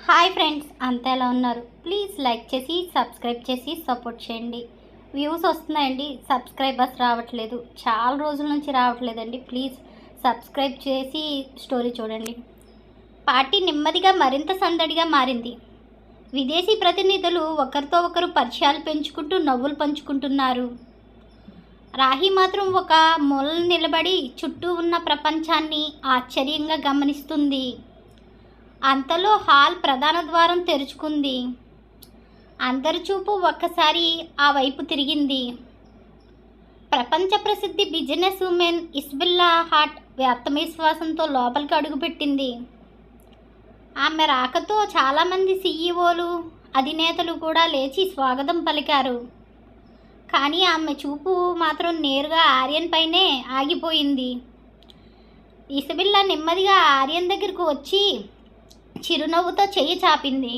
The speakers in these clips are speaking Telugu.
హాయ్ ఫ్రెండ్స్, అంతా ఎలా ఉన్నారు? ప్లీజ్ లైక్ చేసి సబ్స్క్రైబ్ చేసి సపోర్ట్ చేయండి. వ్యూస్ వస్తున్నాయండి, సబ్స్క్రైబర్స్ రావట్లేదు. చాలా రోజుల నుంచి రావట్లేదండి. ప్లీజ్ సబ్స్క్రైబ్ చేసి స్టోరీ చూడండి. పార్టీ నెమ్మదిగా మరింత సందడిగా మారింది. విదేశీ ప్రతినిధులు ఒకరితో ఒకరు పరిచయాలు పెంచుకుంటూ నవ్వులు పంచుకుంటున్నారు. రాహి మాత్రం ఒక మూలన నిలబడి చుట్టూ ఉన్న ప్రపంచాన్ని ఆశ్చర్యంగా గమనిస్తుంది. అంతలో హాల్ ప్రధాన ద్వారం తెరుచుకుంది. అందరి చూపు ఒక్కసారి ఆ వైపు తిరిగింది. ప్రపంచ ప్రసిద్ధి బిజినెస్ ఉమెన్ ఇస్బెల్లా హాట్ ఆత్మవిశ్వాసంతో లోపలికి అడుగుపెట్టింది. ఆమె రాకతో చాలామంది సీఈఓలు, అధినేతలు కూడా లేచి స్వాగతం పలికారు. కానీ ఆమె చూపు మాత్రం నేరుగా ఆర్యన్ పైనే ఆగిపోయింది. ఇసబెల్లా నెమ్మదిగా ఆర్యన్ దగ్గరకు వచ్చి చిరునవ్వుతో చెయ్యి చాపింది.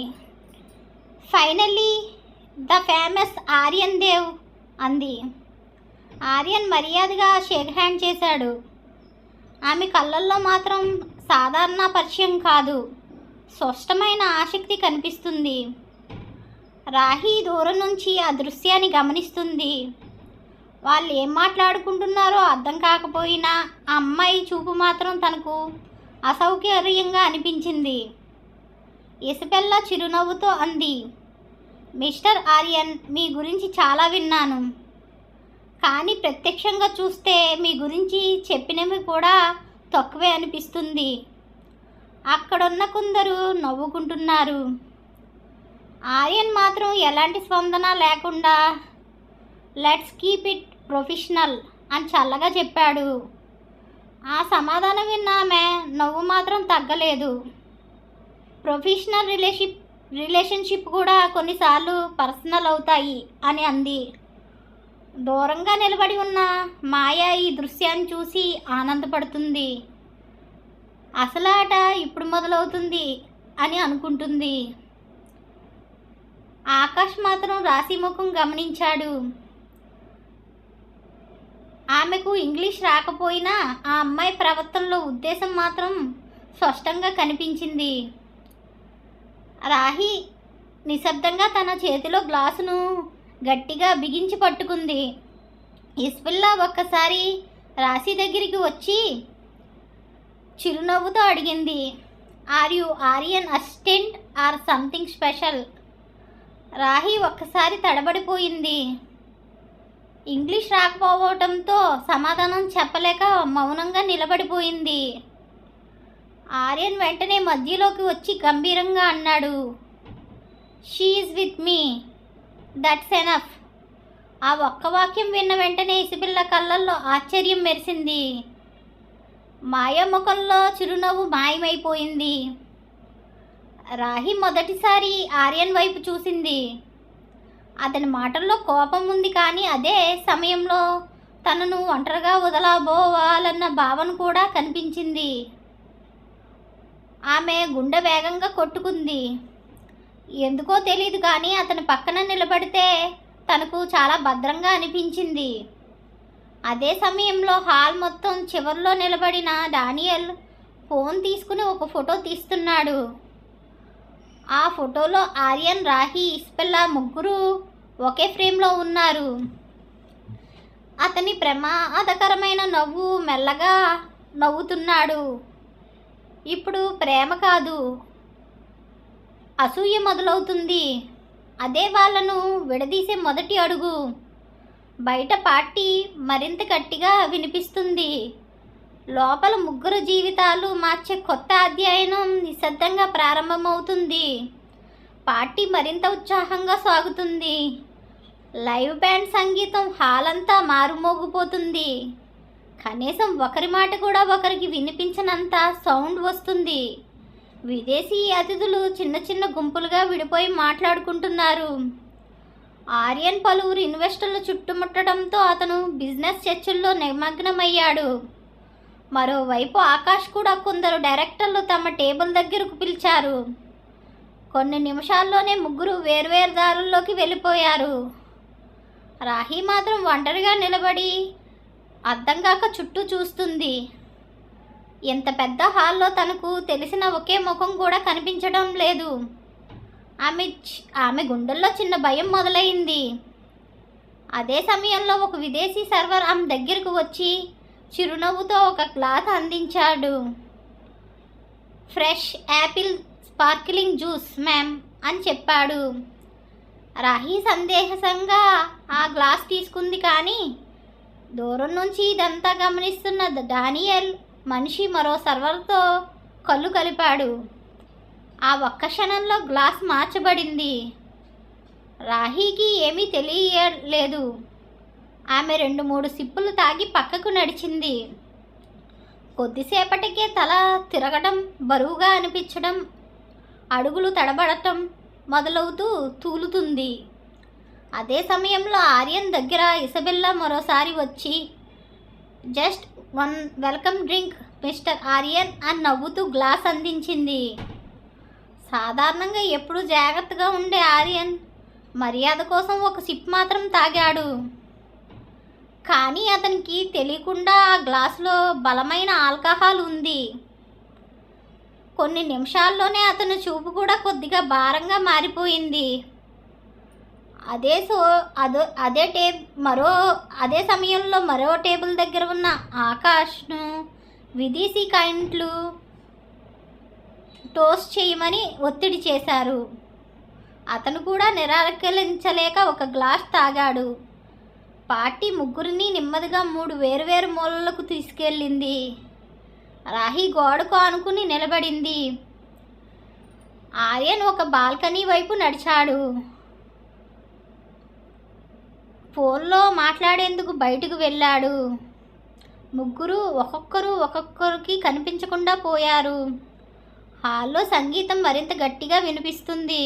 Finally the famous Aryan Dev అంది. ఆర్యన్ మర్యాదగా షేక్ హ్యాండ్ చేశాడు. ఆమె కళ్ళల్లో మాత్రం సాధారణ పరిచయం కాదు, స్పష్టమైన ఆసక్తి కనిపిస్తుంది. రాహి దూరం నుంచి ఆ దృశ్యాన్ని గమనిస్తుంది. వాళ్ళు ఏం మాట్లాడుకుంటున్నారో అర్థం కాకపోయినా ఆ అమ్మాయి చూపు మాత్రం తనకు అసౌకర్యంగా అనిపించింది. ఇసబెల్లా చిరునవ్వుతో అంది, మిస్టర్ ఆర్యన్, మీ గురించి చాలా విన్నాను. కానీ ప్రత్యక్షంగా చూస్తే మీ గురించి చెప్పినవి కూడా తక్కువే అనిపిస్తుంది. అక్కడున్న కొందరు నవ్వుకుంటున్నారు. ఆర్యన్ మాత్రం ఎలాంటి స్పందన లేకుండా లెట్స్ కీప్ ఇట్ ప్రొఫెషనల్ అని చల్లగా చెప్పాడు. ఆ సమాధానం విన్న ఆమె నవ్వు మాత్రం తగ్గలేదు. ప్రొఫెషనల్ రిలేషన్షిప్ కూడా కొన్నిసార్లు పర్సనల్ అవుతాయి అని అంది. దూరంగా నిలబడి ఉన్న మాయా ఈ దృశ్యాన్ని చూసి ఆనందపడుతుంది. అసలు ఆట ఇప్పుడు మొదలవుతుంది అని అనుకుంటుంది. ఆకాష్ మాత్రం రాశి ముఖం గమనించాడు. ఆమెకు ఇంగ్లీష్ రాకపోయినా ఆ అమ్మాయి ప్రవర్తనలో ఉద్దేశం మాత్రం స్పష్టంగా కనిపించింది. రాహి నిశ్శబ్దంగా తన చేతిలో గ్లాసును గట్టిగా బిగించి పట్టుకుంది. ఇస్బెల్లా ఒక్కసారి రాశి దగ్గరికి వచ్చి చిరునవ్వుతో అడిగింది, are you Aryan assistant or something special? Rahi ఒక్కసారి తడబడిపోయింది. ఇంగ్లీష్ రాకపోవడంతో సమాధానం చెప్పలేక మౌనంగా నిలబడిపోయింది. ఆర్యన్ వెంటనే మధ్యలోకి వచ్చి గంభీరంగా అన్నాడు, she is with me, that's enough. ఆ ఒక్క వాక్యం విన్న వెంటనే ఇసబెల్లా కళ్ళల్లో ఆశ్చర్యం మెరిసింది. మాయ ముఖంలో చిరునవ్వు మాయమైపోయింది. రాహి మొదటిసారి ఆర్యన్ వైపు చూసింది. అతని మాటల్లో కోపం ఉంది, కానీ అదే సమయంలో తనను ఒంటరిగా వదలబోవాలన్న భావన కూడా కనిపించింది. ఆమె గుండె వేగంగా కొట్టుకుంది. ఎందుకో తెలియదు కానీ అతని పక్కన నిలబడితే తనకు చాలా భద్రంగా అనిపించింది. అదే సమయంలో హాల్ మొత్తం చివర్లో నిలబడిన డానియల్ ఫోన్ తీసుకుని ఒక ఫోటో తీస్తున్నాడు. ఆ ఫోటోలో ఆర్యన్, రాహి, ఇస్బెల్లా ముగ్గురు ఒకే ఫ్రేమ్లో ఉన్నారు. అతని ప్రమాదకరమైన నవ్వు మెల్లగా నవ్వుతున్నాడు. ఇప్పుడు ప్రేమ కాదు, అసూయ మొదలవుతుంది. అదే వాళ్ళను విడదీసే మొదటి అడుగు. బయట పార్టీ మరింత గట్టిగా వినిపిస్తుంది. లోపల ముగ్గురు జీవితాలు మార్చే కొత్త అధ్యయనం నిశ్శబ్దంగా ప్రారంభమవుతుంది. పార్టీ మరింత ఉత్సాహంగా సాగుతుంది. లైవ్ బ్యాండ్ సంగీతం హాల్ అంతా మారుమోగిపోతుంది. కనీసం ఒకరి మాట కూడా ఒకరికి వినిపించనంత సౌండ్ వస్తుంది. విదేశీ అతిథులు చిన్న చిన్న గుంపులుగా విడిపోయి మాట్లాడుకుంటున్నారు. ఆర్యన్ పలువురు ఇన్వెస్టర్లు చుట్టుముట్టడంతో అతను బిజినెస్ చర్చల్లో నిమగ్నమయ్యాడు. మరోవైపు ఆకాష్ కూడా కొందరు డైరెక్టర్లు తమ టేబుల్ దగ్గరకు పిలిచారు. కొన్ని నిమిషాల్లోనే ముగ్గురు వేర్వేరు దారుల్లోకి వెళ్ళిపోయారు. రాహి మాత్రం ఒంటరిగా నిలబడి అర్థం కాక చుట్టూ చూస్తుంది. ఎంత పెద్ద హాల్లో తనకు తెలిసిన ఒకే ముఖం కూడా కనిపించడం లేదు. ఆమె గుండెల్లో చిన్న భయం మొదలైంది. అదే సమయంలో ఒక విదేశీ సర్వర్ ఆమె దగ్గరకు వచ్చి చిరునవ్వుతో ఒక గ్లాస్ అందించాడు. Fresh Apple sparkling juice ma'am అని చెప్పాడు. రాహి సందేహంగా ఆ గ్లాస్ తీసుకుంది. కానీ దూరం నుంచి ఇదంతా గమనిస్తున్న డానియల్ మనిషి మరో సర్వర్తో కళ్ళు కలిపాడు. ఆ ఒక్క క్షణంలో గ్లాస్ మార్చబడింది. రాహీకి ఏమీ తెలియలేదు. ఆమె 2-3 సిప్పులు తాగి పక్కకు నడిచింది. కొద్దిసేపటికే తల తిరగడం, బరువుగా అనిపించడం, అడుగులు తడబడటం మొదలవుతూ తూలుతుంది. అదే సమయంలో ఆర్యన్ దగ్గర ఇసబెల్లా మరోసారి వచ్చి just 1 welcome drink mister Aryan అని నవ్వుతూ గ్లాస్ అందించింది. సాధారణంగా ఎప్పుడూ జాగ్రత్తగా ఉండే ఆర్యన్ మర్యాద కోసం ఒక సిప్ మాత్రం తాగాడు. కానీ అతనికి తెలియకుండా ఆ గ్లాసులో బలమైన ఆల్కహాల్ ఉంది. కొన్ని నిమిషాల్లోనే అతని చూపు కూడా కొద్దిగా భారంగా మారిపోయింది. అదే సమయంలో మరో టేబుల్ దగ్గర ఉన్న ఆకాష్ను విదేశీ క్లయింట్లు టోస్ట్ చేయమని ఒత్తిడి చేశారు. అతను కూడా నిరాకరించలేక ఒక గ్లాస్ తాగాడు. పార్టీ ముగ్గురిని నెమ్మదిగా 3 వేరువేరు మూలలకు తీసుకెళ్ళింది. రాహి గోడకు ఆనుకుని నిలబడింది. ఆర్యన్ ఒక బాల్కనీ వైపు నడిచాడు. ఫోన్లో మాట్లాడేందుకు బయటకు వెళ్ళాడు. ముగ్గురు ఒక్కొక్కరికి కనిపించకుండా పోయారు. హాల్లో సంగీతం మరింత గట్టిగా వినిపిస్తుంది.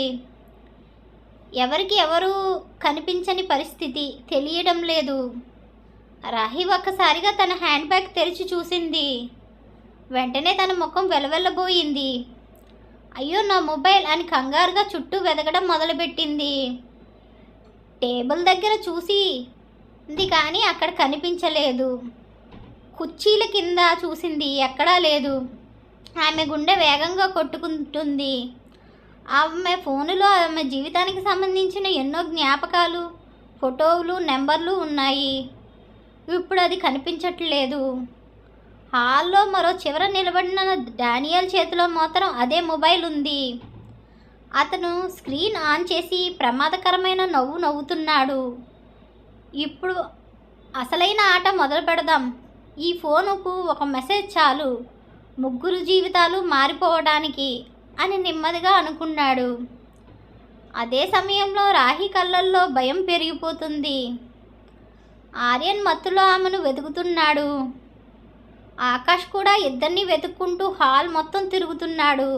ఎవరికి ఎవరు కనిపించని పరిస్థితి, తెలియడం లేదు. రాహి ఒక్కసారిగా తన హ్యాండ్ బ్యాగ్ తెరిచి చూసింది. వెంటనే తన ముఖం వెలవెల్లబోయింది. అయ్యో నా మొబైల్ అని కంగారుగా చుట్టూ వెతకడం మొదలుపెట్టింది. టేబుల్ దగ్గర చూసింది కానీ అక్కడ కనిపించలేదు. కుర్చీల కింద చూసింది, ఎక్కడా లేదు. ఆమె గుండె వేగంగా కొట్టుకుంటుంది. ఆమె ఫోనులో ఆమె జీవితానికి సంబంధించిన ఎన్నో జ్ఞాపకాలు, ఫోటోలు, నెంబర్లు ఉన్నాయి. ఇప్పుడు అది కనిపించట్లేదు. హాల్లో మరో చివర నిలబడిన డానియల్ చేతిలో మాత్రం అదే మొబైల్ ఉంది. అతను స్క్రీన్ ఆన్ చేసి ప్రమాదకరమైన నవ్వు నవ్వుతున్నాడు. ఇప్పుడు అసలైన ఆట మొదలు పెడదాం. ఈ ఫోనుకు ఒక మెసేజ్ చాలు ముగ్గురు జీవితాలు మారిపోవడానికి అని నెమ్మదిగా అనుకున్నాడు. అదే సమయంలో రాహి కళ్ళల్లో భయం పెరిగిపోతుంది. ఆర్యన్ మత్తులో ఆమెను వెతుకుతున్నాడు. ఆకాష్ కూడా ఇద్దరిని వెతుక్కుంటూ హాల్ మొత్తం తిరుగుతున్నాడు.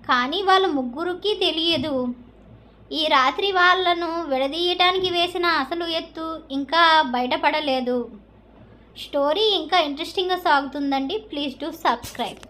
కానీ వాళ్ళ ముగ్గురికి తెలియదు. ఈ రాత్రి వాళ్ళను విడదీయటానికి వేసిన అసలు ఎత్తు ఇంకా బయటపడలేదు. స్టోరీ ఇంకా ఇంట్రెస్టింగ్గా సాగుతుందండి. Please do subscribe.